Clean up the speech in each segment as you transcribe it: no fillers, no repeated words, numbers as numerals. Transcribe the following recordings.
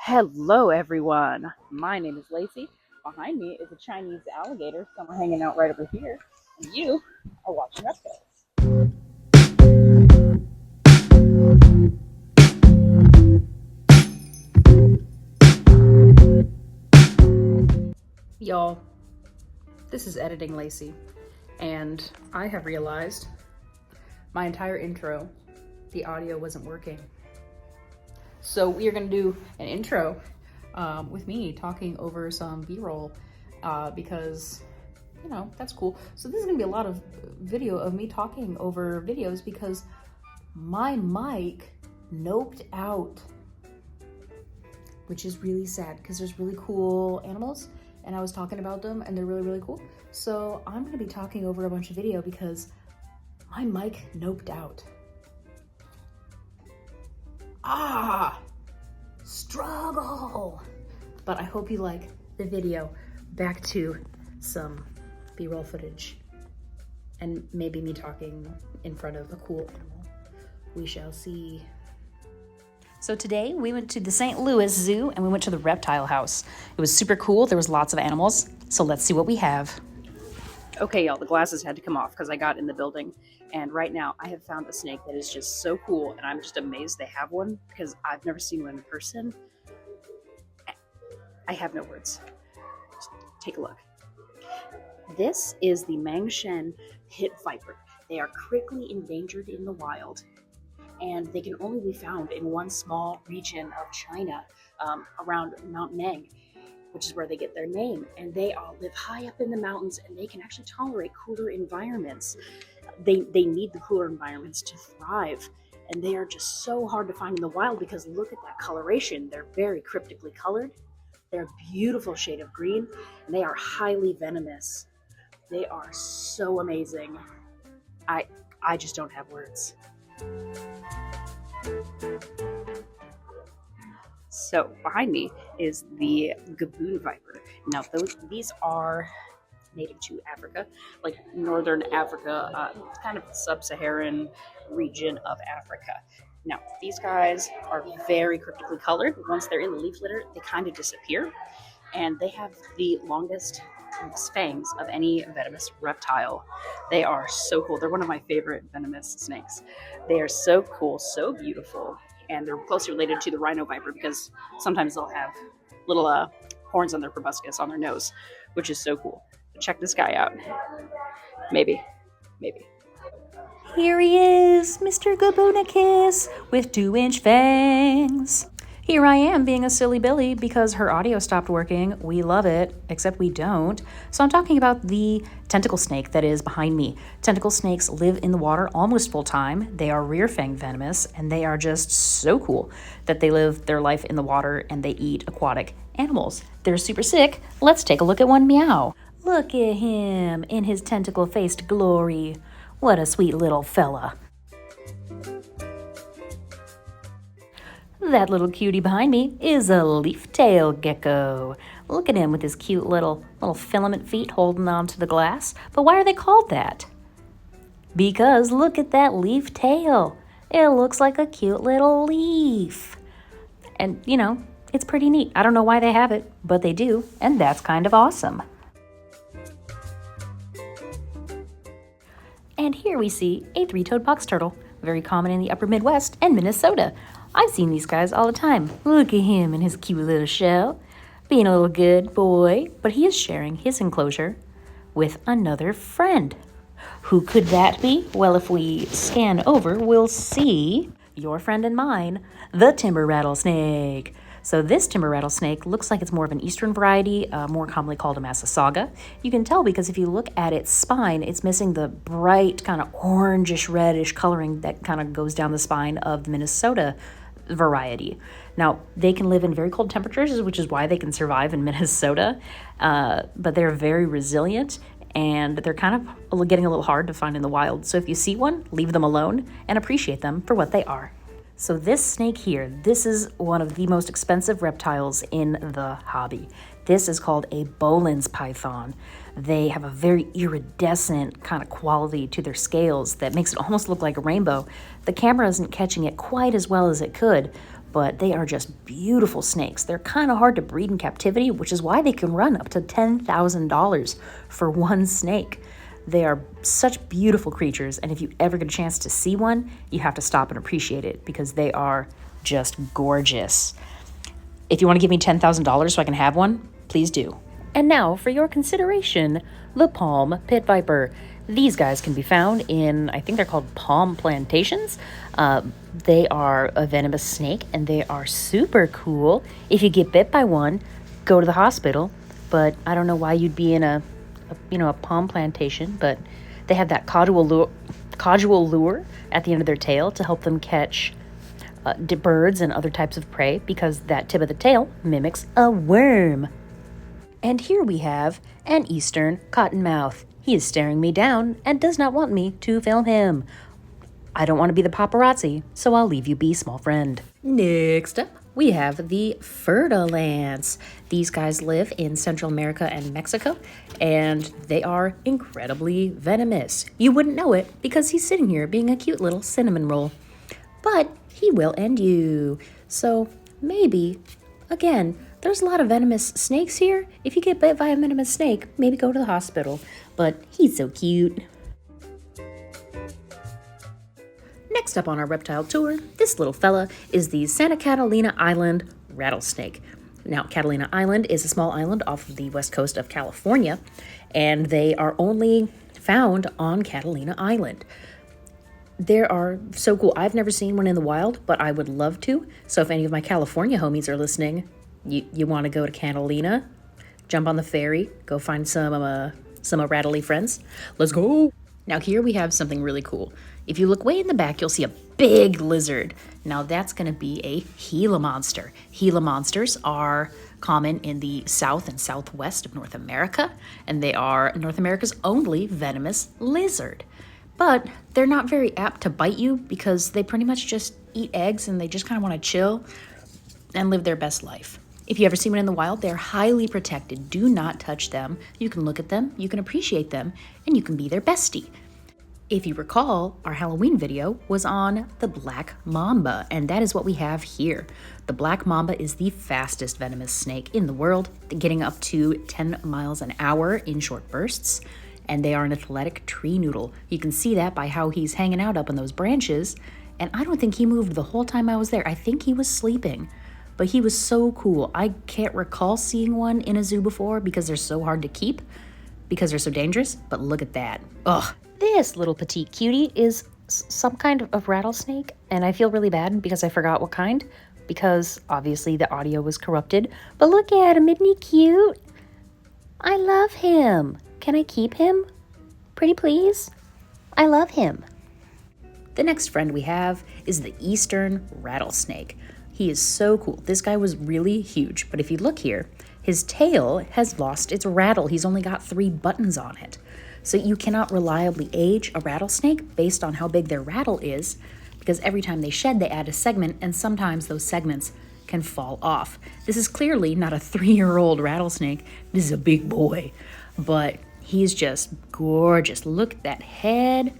Hello, everyone. My name is Lacey. Behind me is a Chinese alligator. Some are hanging out right over here. And you are watching Reptiles. Y'all, this is Editing Lacey, and I have realized my entire intro, the audio wasn't working. So we are going to do an intro with me talking over some B-roll because, you know, that's cool. So this is going to be a lot of video of me talking over videos because my mic noped out, which is really sad because there's really cool animals and I was talking about them and they're really, really cool. So I'm going to be talking over a bunch of video because my mic noped out. Struggle. But I hope you like the video. Back to some B-roll footage and maybe me talking in front of a cool animal. We shall see. So today we went to the St. Louis Zoo and we went to the reptile house. It was super cool. There was lots of animals. So let's see what we have. Okay, y'all, the glasses had to come off because I got in the building. And right now I have found a snake that is just so cool. And I'm just amazed they have one because I've never seen one in person. I have no words. Just take a look. This is the Mangshen pit viper. They are critically endangered in the wild, and they can only be found in one small region of China, around Mount Neng, which is where they get their name. And they all live high up in the mountains, and they can actually tolerate cooler environments. They need the cooler environments to thrive, and they are just so hard to find in the wild because look at that coloration. They're very cryptically colored. They're a beautiful shade of green, and they are highly venomous. They are so amazing. I just don't have words. So behind me is the gaboon viper. Now these are native to Africa, like northern Africa, kind of sub-Saharan region of Africa. Now these guys are very cryptically colored. Once they're in the leaf litter, they kind of disappear, and they have the longest fangs of any venomous reptile. They are so cool. They're one of my favorite venomous snakes. They are so cool, so beautiful, and they're closely related to the rhino viper because sometimes they'll have little horns on their proboscis, on their nose, which is so cool. But check this guy out. Maybe. Here he is, Mr. Gaboonicus with 2-inch fangs. Here I am being a silly Billy because her audio stopped working. We love it, except we don't. So I'm talking about the tentacle snake that is behind me. Tentacle snakes live in the water almost full time. They are rear fang venomous, and they are just so cool that they live their life in the water and they eat aquatic animals. They're super sick. Let's take a look at one meow. Look at him in his tentacle-faced glory. What a sweet little fella. That little cutie behind me is a leaf-tail gecko. Look at him with his cute little filament feet holding on to the glass. But why are they called that? Because look at that leaf tail. It looks like a cute little leaf. And, you know, it's pretty neat. I don't know why they have it, but they do, and that's kind of awesome. And here we see a 3-toed box turtle, very common in the upper Midwest and Minnesota. I've seen these guys all the time. Look at him in his cute little shell, being a little good boy, but he is sharing his enclosure with another friend. Who could that be? Well, if we scan over, we'll see your friend and mine, the timber rattlesnake. So this timber rattlesnake looks like it's more of an eastern variety, more commonly called a Massasauga. You can tell because if you look at its spine, it's missing the bright kind of orangish reddish coloring that kind of goes down the spine of the Minnesota variety. Now, they can live in very cold temperatures, which is why they can survive in Minnesota, but they're very resilient, and they're kind of getting a little hard to find in the wild. So if you see one, leave them alone and appreciate them for what they are. So this snake here, this is one of the most expensive reptiles in the hobby. This is called a Boelen's python. They have a very iridescent kind of quality to their scales that makes it almost look like a rainbow. The camera isn't catching it quite as well as it could, but they are just beautiful snakes. They're kind of hard to breed in captivity, which is why they can run up to $10,000 for one snake. They are such beautiful creatures, and if you ever get a chance to see one, you have to stop and appreciate it because they are just gorgeous. If you want to give me $10,000 so I can have one, please do. And now, for your consideration, the palm pit viper. These guys can be found in, I think they're called palm plantations. They are a venomous snake, and they are super cool. If you get bit by one, go to the hospital. But I don't know why you'd be in a palm plantation, but they have that caudal lure at the end of their tail to help them catch birds and other types of prey, because that tip of the tail mimics a worm. And here we have an eastern cottonmouth. He is staring me down and does not want me to film him. I don't want to be the paparazzi, so I'll leave you be, small friend. Next up, we have the Fer-de-Lance. These guys live in Central America and Mexico, and they are incredibly venomous. You wouldn't know it because he's sitting here being a cute little cinnamon roll. But he will end you. So maybe, again, there's a lot of venomous snakes here. If you get bit by a venomous snake, maybe go to the hospital. But he's so cute. Next up on our reptile tour, this little fella is the Santa Catalina Island rattlesnake. Now, Catalina Island is a small island off of the west coast of California, and they are only found on Catalina Island. They are so cool. I've never seen one in the wild, but I would love to. So if any of my California homies are listening, you want to go to Catalina, jump on the ferry, go find some rattly friends. Let's go. Now here we have something really cool. If you look way in the back, you'll see a big lizard. Now that's going to be a Gila monster. Gila monsters are common in the south and southwest of North America, and they are North America's only venomous lizard. But they're not very apt to bite you because they pretty much just eat eggs and they just kind of want to chill and live their best life. If you ever see one in the wild, they're highly protected. Do not touch them. You can look at them, you can appreciate them, and you can be their bestie. If you recall, our Halloween video was on the black mamba, and that is what we have here. The black mamba is the fastest venomous snake in the world, getting up to 10 miles an hour in short bursts, and they are an athletic tree noodle. You can see that by how he's hanging out up in those branches, and I don't think he moved the whole time I was there. I think he was sleeping, but he was so cool. I can't recall seeing one in a zoo before because they're so hard to keep, because they're so dangerous, but look at that. Ugh. This little petite cutie is some kind of rattlesnake, and I feel really bad because I forgot what kind, because obviously the audio was corrupted. But look at him, isn't he cute? I love him. Can I keep him? Pretty please? I love him. The next friend we have is the eastern rattlesnake. He is so cool. This guy was really huge, but if you look here, his tail has lost its rattle. He's only got 3 buttons on it. So you cannot reliably age a rattlesnake based on how big their rattle is, because every time they shed, they add a segment, and sometimes those segments can fall off. This is clearly not a 3-year-old rattlesnake. This is a big boy, but he's just gorgeous. Look at that head.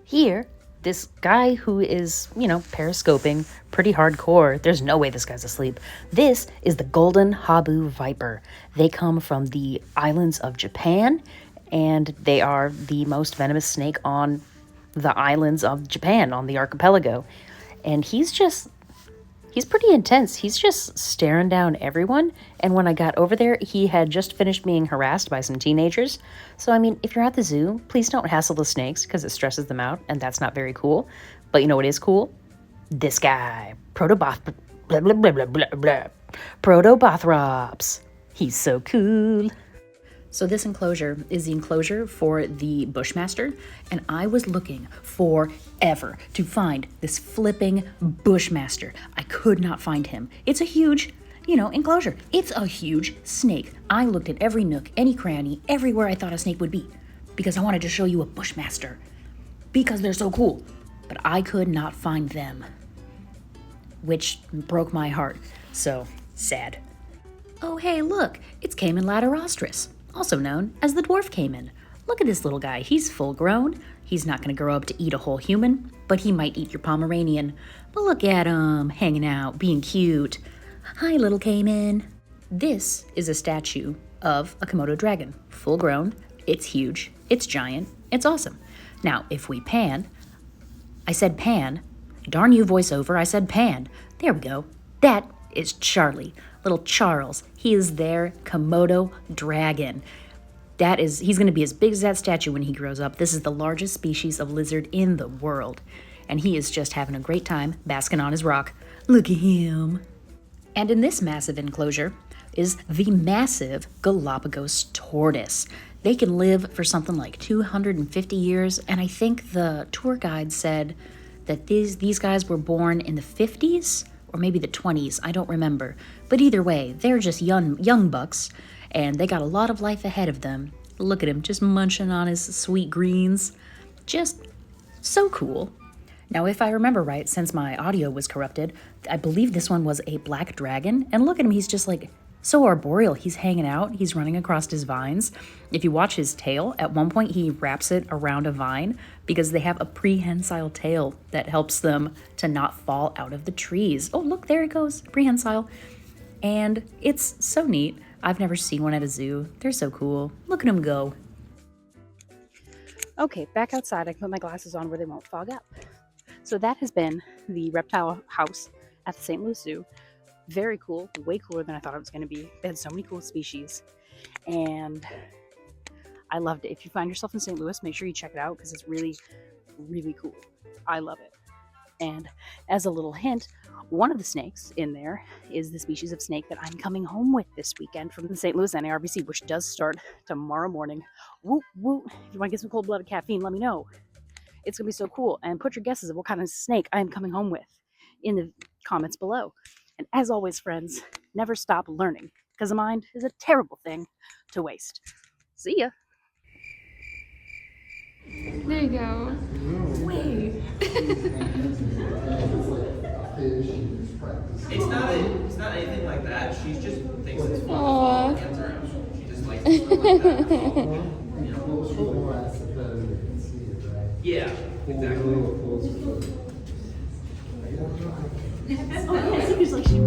Here, this guy who is, periscoping pretty hardcore. There's no way this guy's asleep. This is the golden habu viper. They come from the islands of Japan, and they are the most venomous snake on the islands of Japan, on the archipelago. And he's pretty intense. He's just staring down everyone. And when I got over there, he had just finished being harassed by some teenagers. So, if you're at the zoo, please don't hassle the snakes because it stresses them out, and that's not very cool. But you know what is cool? This guy, Protobothrops. He's so cool. So this enclosure is the enclosure for the Bushmaster, and I was looking forever to find this flipping Bushmaster. I could not find him. It's a huge, enclosure. It's a huge snake. I looked at every nook, any cranny, everywhere I thought a snake would be, because I wanted to show you a Bushmaster, because they're so cool. But I could not find them, which broke my heart. So sad. Oh, hey, look, it's Cayman latyrostris, also known as the dwarf caiman. Look at this little guy. He's full grown. He's not going to grow up to eat a whole human, but he might eat your Pomeranian. But look at him, hanging out, being cute. Hi, little Cayman. This is a statue of a Komodo dragon, full grown. It's huge. It's giant. It's awesome. Now, if we pan, I said pan. Darn you, voiceover, I said pan. There we go. That is Charlie, little Charles. He is their Komodo dragon. He's going to be as big as that statue when he grows up. This is the largest species of lizard in the world. And he is just having a great time basking on his rock. Look at him. And in this massive enclosure is the massive Galapagos tortoise. They can live for something like 250 years, and I think the tour guide said that these guys were born in the 50s or maybe the 20s, I don't remember. But either way, they're just young bucks, and they got a lot of life ahead of them. Look at him, just munching on his sweet greens. Just so cool. Now, if I remember right, since my audio was corrupted, I believe this one was a black dragon, and look at him, he's just like so arboreal. He's hanging out, he's running across his vines. If you watch his tail, at one point he wraps it around a vine because they have a prehensile tail that helps them to not fall out of the trees. Oh, look, there it goes, prehensile. And it's so neat. I've never seen one at a zoo. They're so cool. Look at them go. Okay, back outside. I can put my glasses on where they won't fog up. So that has been the reptile house at the St. Louis Zoo. Very cool, way cooler than I thought it was going to be. They had so many cool species, and I loved it. If you find yourself in St. Louis, make sure you check it out because it's really, really cool. I love it. And as a little hint, one of the snakes in there is the species of snake that I'm coming home with this weekend from the St. Louis NARBC, which does start tomorrow morning. Woot, woot. If you want to get some cold-blooded caffeine, let me know. It's going to be so cool. And put your guesses of what kind of snake I am coming home with in the comments below. And as always, friends, never stop learning, because the mind is a terrible thing to waste. See ya. There you go. Wait. It's not anything like that. She just thinks it's fun. Aww. She just likes stuff like that. Yeah, exactly. Oh, yeah, it seems like she